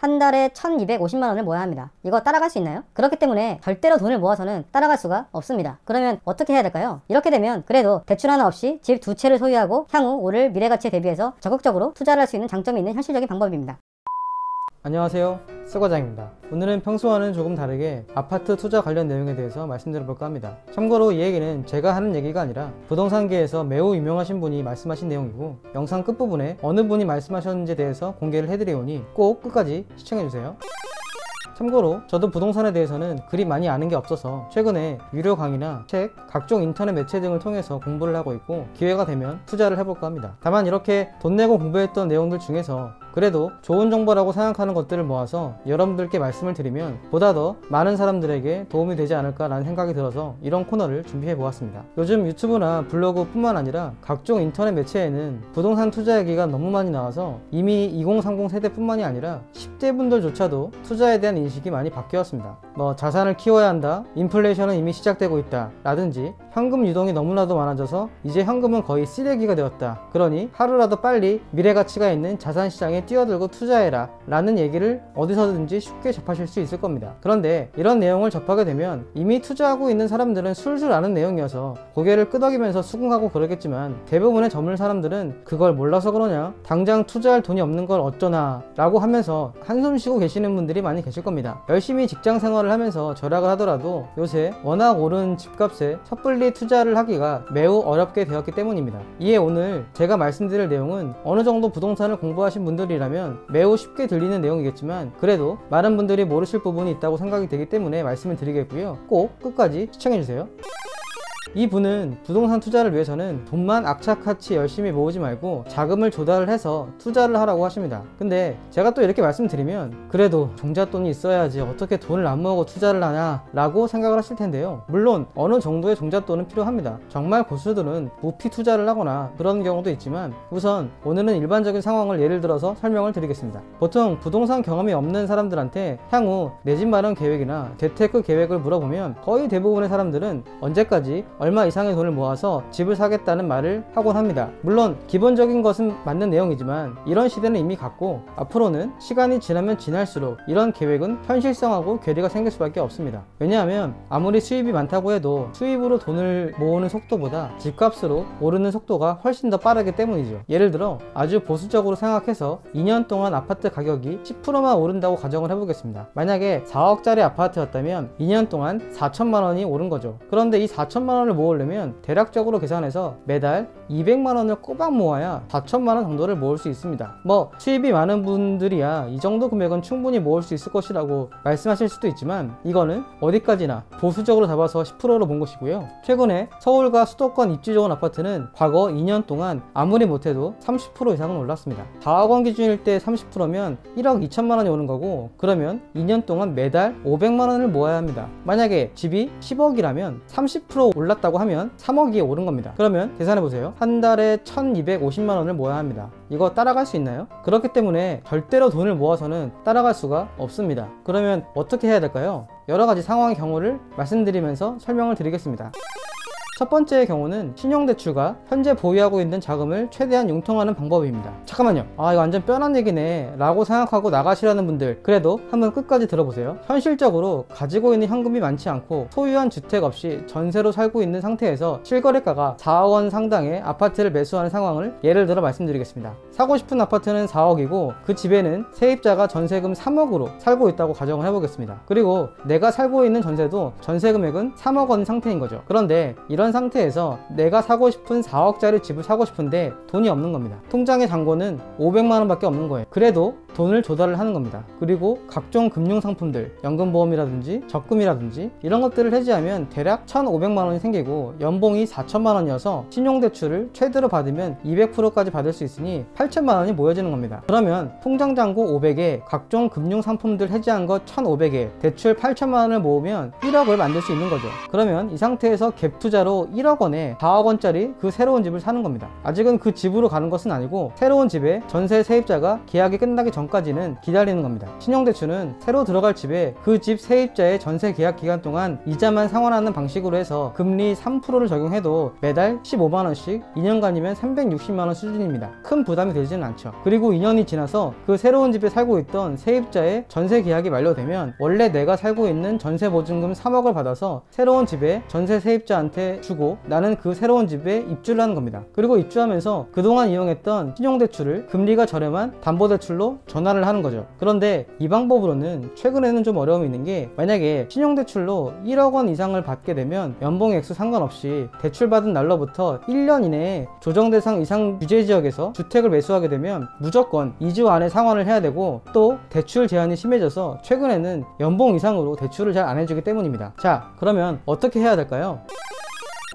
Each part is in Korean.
한 달에 1250만 원을 모아야 합니다. 이거 따라갈 수 있나요? 그렇기 때문에 절대로 돈을 모아서는 따라갈 수가 없습니다. 그러면 어떻게 해야 될까요? 이렇게 되면 그래도 대출 하나 없이 집 두 채를 소유하고 향후 오를 미래가치에 대비해서 적극적으로 투자를 할 수 있는 장점이 있는 현실적인 방법입니다. 안녕하세요, 쓰과장입니다. 오늘은 평소와는 조금 다르게 아파트 투자 관련 내용에 대해서 말씀드려볼까 합니다. 참고로 이 얘기는 제가 하는 얘기가 아니라 부동산계에서 매우 유명하신 분이 말씀하신 내용이고, 영상 끝부분에 어느 분이 말씀하셨는지에 대해서 공개를 해드리오니 꼭 끝까지 시청해주세요. 참고로 저도 부동산에 대해서는 그리 많이 아는 게 없어서 최근에 유료 강의나 책, 각종 인터넷 매체 등을 통해서 공부를 하고 있고, 기회가 되면 투자를 해볼까 합니다. 다만 이렇게 돈 내고 공부했던 내용들 중에서 그래도 좋은 정보라고 생각하는 것들을 모아서 여러분들께 말씀을 드리면 보다 더 많은 사람들에게 도움이 되지 않을까라는 생각이 들어서 이런 코너를 준비해 보았습니다. 요즘 유튜브나 블로그 뿐만 아니라 각종 인터넷 매체에는 부동산 투자 얘기가 너무 많이 나와서 이미 2030 세대뿐만이 아니라 10대 분들조차도 투자에 대한 인식이 많이 바뀌었습니다. 자산을 키워야 한다, 인플레이션은 이미 시작되고 있다 라든지, 현금 유동이 너무나도 많아져서 이제 현금은 거의 쓰레기가 되었다, 그러니 하루라도 빨리 미래가치가 있는 자산시장에 뛰어들고 투자해라 라는 얘기를 어디서든지 쉽게 접하실 수 있을 겁니다. 그런데 이런 내용을 접하게 되면 이미 투자하고 있는 사람들은 술술 아는 내용이어서 고개를 끄덕이면서 수긍하고 그러겠지만, 대부분의 젊은 사람들은 그걸 몰라서 그러냐, 당장 투자할 돈이 없는 걸 어쩌나 라고 하면서 한숨 쉬고 계시는 분들이 많이 계실 겁니다. 열심히 직장 생활을 하면서 절약을 하더라도 요새 워낙 오른 집값에 섣불리 투자를 하기가 매우 어렵게 되었기 때문입니다. 이에 오늘 제가 말씀드릴 내용은 어느 정도 부동산을 공부하신 분들이라면 매우 쉽게 들리는 내용이겠지만, 그래도 많은 분들이 모르실 부분이 있다고 생각이 되기 때문에 말씀을 드리겠고요. 꼭 끝까지 시청해주세요. 이 분은 부동산 투자를 위해서는 돈만 악착같이 열심히 모으지 말고 자금을 조달을 해서 투자를 하라고 하십니다. 근데 제가 또 이렇게 말씀드리면 그래도 종잣돈이 있어야지 어떻게 돈을 안 모으고 투자를 하냐 라고 생각을 하실 텐데요. 물론 어느 정도의 종잣돈은 필요합니다. 정말 고수들은 무피 투자를 하거나 그런 경우도 있지만, 우선 오늘은 일반적인 상황을 예를 들어서 설명을 드리겠습니다. 보통 부동산 경험이 없는 사람들한테 향후 내 집 마련 계획이나 재테크 계획을 물어보면 거의 대부분의 사람들은 언제까지 얼마 이상의 돈을 모아서 집을 사겠다는 말을 하곤 합니다. 물론 기본적인 것은 맞는 내용이지만 이런 시대는 이미 갔고, 앞으로는 시간이 지나면 지날수록 이런 계획은 현실성하고 괴리가 생길 수밖에 없습니다. 왜냐하면 아무리 수입이 많다고 해도 수입으로 돈을 모으는 속도보다 집값으로 오르는 속도가 훨씬 더 빠르기 때문이죠. 예를 들어 아주 보수적으로 생각해서 2년 동안 아파트 가격이 10%만 오른다고 가정을 해보겠습니다. 만약에 4억짜리 아파트였다면 2년 동안 4천만 원이 오른 거죠. 그런데 이 4천만 원을 모으려면 대략적으로 계산해서 매달 200만 원을 꼬박 모아야 4천만 원 정도를 모을 수 있습니다. 수입이 많은 분들이야 이 정도 금액은 충분히 모을 수 있을 것이라고 말씀하실 수도 있지만, 이거는 어디까지나 보수적으로 잡아서 10%로 본 것이고요. 최근에 서울과 수도권 입지 좋은 아파트는 과거 2년 동안 아무리 못해도 30% 이상은 올랐습니다. 4억 원 기준일 때 30%면 1억 2천만 원이 오는 거고, 그러면 2년 동안 매달 500만 원을 모아야 합니다. 만약에 집이 10억이라면 30% 올랐다고 하면 3억이 오른 겁니다. 그러면 계산해보세요. 한 달에 1250만 원을 모아야 합니다. 이거 따라갈 수 있나요? 그렇기 때문에 절대로 돈을 모아서는 따라갈 수가 없습니다. 그러면 어떻게 해야 될까요? 여러 가지 상황의 경우를 말씀드리면서 설명을 드리겠습니다. 첫 번째의 경우는 신용대출과 현재 보유하고 있는 자금을 최대한 융통하는 방법입니다. 잠깐만요, 이거 완전 뻔한 얘기네 라고 생각하고 나가시라는 분들, 그래도 한번 끝까지 들어보세요. 현실적으로 가지고 있는 현금이 많지 않고 소유한 주택 없이 전세로 살고 있는 상태에서 실거래가가 4억 원 상당의 아파트를 매수하는 상황을 예를 들어 말씀드리겠습니다. 사고 싶은 아파트는 4억이고 그 집에는 세입자가 전세금 3억으로 살고 있다고 가정을 해보겠습니다. 그리고 내가 살고 있는 전세도 전세 금액은 3억 원 상태인 거죠. 그런데 이런 상태에서 내가 사고 싶은 4억짜리 집을 사고 싶은데 돈이 없는 겁니다. 통장의 잔고는 500만 원밖에 없는 거예요. 그래도 돈을 조달을 하는 겁니다. 그리고 각종 금융상품들, 연금보험이라든지 적금이라든지 이런 것들을 해지하면 대략 1,500만 원이 생기고 연봉이 4천만 원이어서 신용대출을 최대로 받으면 200%까지 받을 수 있으니 8천만 원이 모여지는 겁니다. 그러면 통장 잔고 500에 각종 금융상품들 해지한 것 1,500에 대출 8천만 원을 모으면 1억을 만들 수 있는 거죠. 그러면 이 상태에서 갭투자로 바로 1억 원에 4억 원짜리 그 새로운 집을 사는 겁니다. 아직은 그 집으로 가는 것은 아니고 새로운 집에 전세 세입자가 계약이 끝나기 전까지는 기다리는 겁니다. 신용대출은 새로 들어갈 집에 그 집 세입자의 전세 계약 기간 동안 이자만 상환하는 방식으로 해서 금리 3%를 적용해도 매달 15만원씩 2년간이면 360만원 수준입니다. 큰 부담이 되지는 않죠. 그리고 2년이 지나서 그 새로운 집에 살고 있던 세입자의 전세 계약이 만료되면 원래 내가 살고 있는 전세 보증금 3억을 받아서 새로운 집에 전세 세입자한테 주고 나는 그 새로운 집에 입주를 하는 겁니다. 그리고 입주하면서 그동안 이용했던 신용대출을 금리가 저렴한 담보대출로 전환을 하는 거죠. 그런데 이 방법으로는 최근에는 좀 어려움이 있는 게, 만약에 신용대출로 1억 원 이상을 받게 되면 연봉 액수 상관없이 대출받은 날로부터 1년 이내에 조정대상 이상 규제지역에서 주택을 매수하게 되면 무조건 2주 안에 상환을 해야 되고, 또 대출 제한이 심해져서 최근에는 연봉 이상으로 대출을 잘 안 해주기 때문입니다. 자, 그러면 어떻게 해야 될까요?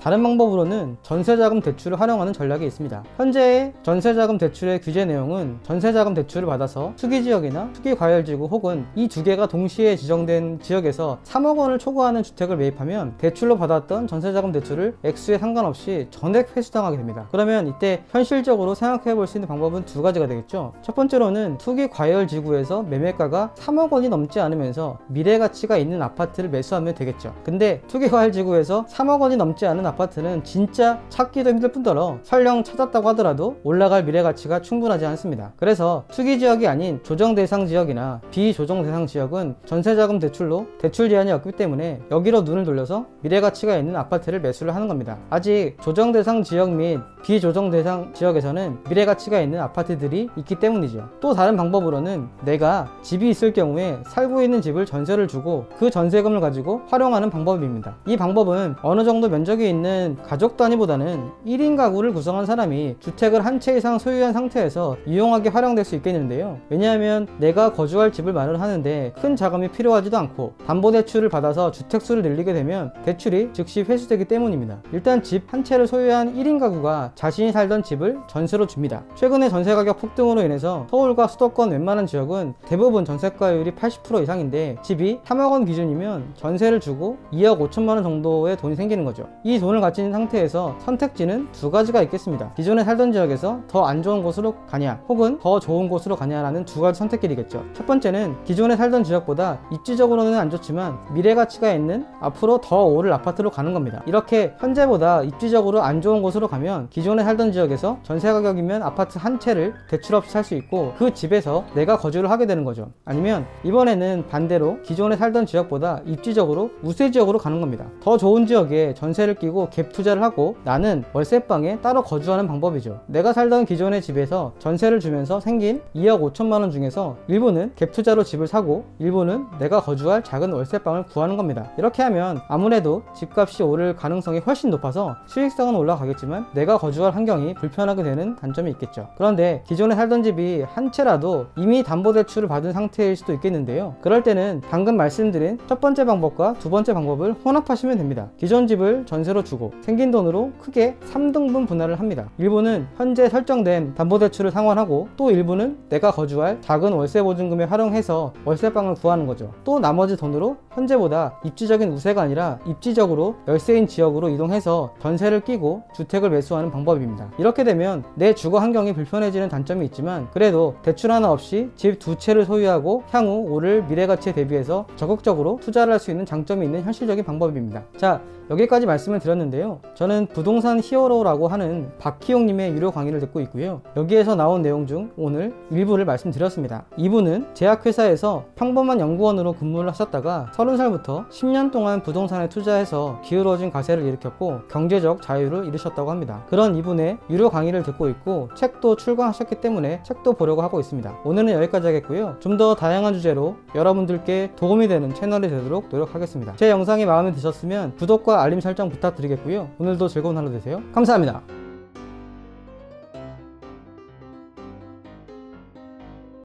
다른 방법으로는 전세자금 대출을 활용하는 전략이 있습니다. 현재의 전세자금 대출의 규제 내용은 전세자금 대출을 받아서 투기지역이나 투기과열지구 혹은 이 두 개가 동시에 지정된 지역에서 3억 원을 초과하는 주택을 매입하면 대출로 받았던 전세자금 대출을 액수에 상관없이 전액 회수당하게 됩니다. 그러면 이때 현실적으로 생각해 볼 수 있는 방법은 두 가지가 되겠죠. 첫 번째로는 투기과열지구에서 매매가가 3억 원이 넘지 않으면서 미래가치가 있는 아파트를 매수하면 되겠죠. 근데 투기과열지구에서 3억 원이 넘지 않은 아파트는 진짜 찾기도 힘들 뿐더러 설령 찾았다고 하더라도 올라갈 미래가치가 충분하지 않습니다. 그래서 투기지역이 아닌 조정대상 지역이나 비조정대상 지역은 전세자금 대출로 대출 제한이 없기 때문에 여기로 눈을 돌려서 미래가치가 있는 아파트를 매수를 하는 겁니다. 아직 조정대상 지역 및 비조정대상 지역에서는 미래가치가 있는 아파트들이 있기 때문이죠. 또 다른 방법으로는 내가 집이 있을 경우에 살고 있는 집을 전세를 주고 그 전세금을 가지고 활용하는 방법입니다. 이 방법은 어느 정도 면적이 있는 가족 단위보다는 1인 가구를 구성한 사람이 주택을 한 채 이상 소유한 상태에서 유용하게 활용될 수 있겠는데요. 왜냐하면 내가 거주할 집을 마련하는데 큰 자금이 필요하지도 않고 담보대출을 받아서 주택수를 늘리게 되면 대출이 즉시 회수되기 때문입니다. 일단 집 한 채를 소유한 1인 가구가 자신이 살던 집을 전세로 줍니다. 최근에 전세가격 폭등으로 인해서 서울과 수도권 웬만한 지역은 대부분 전세가율이 80% 이상인데 집이 3억 원 기준이면 전세를 주고 2억 5천만 원 정도의 돈이 생기는 거죠. 이 돈을 가진 상태에서 선택지는 두 가지가 있겠습니다. 기존에 살던 지역에서 더 안 좋은 곳으로 가냐 혹은 더 좋은 곳으로 가냐라는 두 가지 선택길이겠죠. 첫 번째는 기존에 살던 지역보다 입지적으로는 안 좋지만 미래가치가 있는 앞으로 더 오를 아파트로 가는 겁니다. 이렇게 현재보다 입지적으로 안 좋은 곳으로 가면 기존에 살던 지역에서 전세 가격이면 아파트 한 채를 대출 없이 살 수 있고 그 집에서 내가 거주를 하게 되는 거죠. 아니면 이번에는 반대로 기존에 살던 지역보다 입지적으로 우세 지역으로 가는 겁니다. 더 좋은 지역에 전세를 끼고 갭 투자를 하고 나는 월세방에 따로 거주하는 방법이죠. 내가 살던 기존의 집에서 전세를 주면서 생긴 2억 5천만 원 중에서 일부는 갭 투자로 집을 사고 일부는 내가 거주할 작은 월세방을 구하는 겁니다. 이렇게 하면 아무래도 집값이 오를 가능성이 훨씬 높아서 수익성은 올라가겠지만 내가 거주할 환경이 불편하게 되는 단점이 있겠죠. 그런데 기존에 살던 집이 한 채라도 이미 담보대출을 받은 상태일 수도 있겠는데요. 그럴 때는 방금 말씀드린 첫 번째 방법과 두 번째 방법을 혼합하시면 됩니다. 기존 집을 전세로 주고 생긴 돈으로 크게 3등분 분할을 합니다. 일부는 현재 설정된 담보대출을 상환하고 또 일부는 내가 거주할 작은 월세 보증금에 활용해서 월세방을 구하는 거죠. 또 나머지 돈으로 현재보다 입지적인 우세가 아니라 입지적으로 열세인 지역으로 이동해서 전세를 끼고 주택을 매수하는 방법입니다. 이렇게 되면 내 주거 환경이 불편해지는 단점이 있지만 그래도 대출 하나 없이 집 두 채를 소유하고 향후 오를 미래가치에 대비해서 적극적으로 투자를 할 수 있는 장점이 있는 현실적인 방법입니다. 자, 여기까지 말씀을 드렸는데요. 저는 부동산 히어로라고 하는 박희용님의 유료 강의를 듣고 있고요. 여기에서 나온 내용 중 오늘 일부를 말씀드렸습니다. 2부는 제약회사에서 평범한 연구원으로 근무를 하셨다가 30살부터 10년 동안 부동산에 투자해서 기울어진 가세를 일으켰고 경제적 자유를 이루셨다고 합니다. 그런 이분의 유료 강의를 듣고 있고 책도 출간하셨기 때문에 책도 보려고 하고 있습니다. 오늘은 여기까지 하겠고요. 좀 더 다양한 주제로 여러분들께 도움이 되는 채널이 되도록 노력하겠습니다. 제 영상이 마음에 드셨으면 구독과 알림 설정 부탁드리겠고요. 오늘도 즐거운 하루 되세요. 감사합니다.